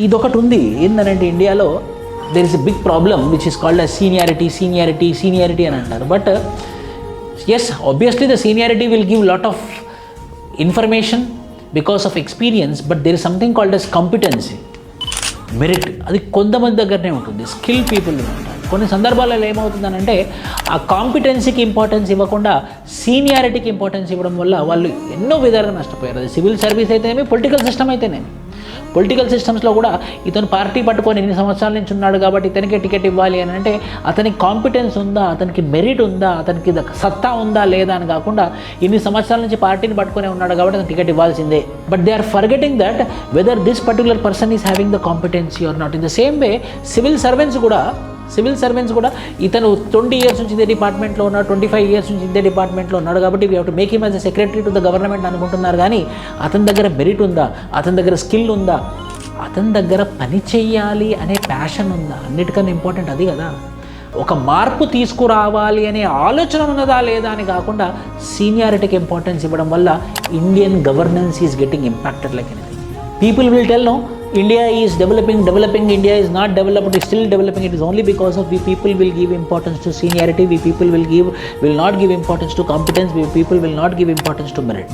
ఇదొకటి ఉంది ఏంటంటే ఇండియాలో there is a big problem which is called as seniority అని అంటారు. But yes, obviously the seniority will give lot of information because of experience, but there is something called as competency, merit. అది కొంతమంది దగ్గరనే ఉంటుంది, skill people ఉంటారు. కొన్ని సందర్భాలలో ఏమవుతుందనంటే ఆ కాంపిటెన్సీకి ఇంపార్టెన్స్ ఇవ్వకుండా సీనియారిటీకి ఇంపార్టెన్స్ ఇవ్వడం వల్ల వాళ్ళు ఎన్నో విధాలుగా నష్టపోయారు. అది సివిల్ సర్వీస్ అయితేనేమి, పొలిటికల్ సిస్టమ్ అయితేనేమి. పొలిటికల్ సిస్టమ్స్లో కూడా ఇతను పార్టీ పట్టుకొని ఎన్ని సంవత్సరాల నుంచి ఉన్నాడు కాబట్టి ఇతనికే టికెట్ ఇవ్వాలి అని అంటే అతనికి కాంపిటెన్స్ ఉందా, అతనికి మెరిట్ ఉందా, అతనికి సత్తా ఉందా లేదా అని కాకుండా ఇన్ని సంవత్సరాల నుంచి పార్టీని పట్టుకొని ఉన్నాడు కాబట్టి అతను టికెట్ ఇవ్వాల్సిందే. But they are forgetting that whether this particular person is having the competency or not. In the same way civil servants కూడా ఇతను 20 years నుంచి ఇదే డిపార్ట్మెంట్లో ఉన్నాడు, 25 years నుంచి ఇదే డిపార్ట్మెంట్లో ఉన్నాడు కాబట్టి we have to make him as a secretary to the government అనుకుంటున్నారు. కానీ అతని దగ్గర మెరిట్ ఉందా, అతని దగ్గర స్కిల్ ఉందా, అతని దగ్గర పని చెయ్యాలి అనే ప్యాషన్ ఉందా? అన్నిటికన్నా ఇంపార్టెంట్ అది కదా. ఒక మార్పు తీసుకురావాలి అనే ఆలోచన ఉన్నదా లేదా అని కాకుండా సీనియారిటీకి ఇంపార్టెన్స్ ఇవ్వడం వల్ల Indian governance is getting impacted like anything. People will tell no, India is developing, India is not developed, it's still developing. It is only because of we people will give importance to seniority, we people will not give importance to competence, we people will not give importance to merit.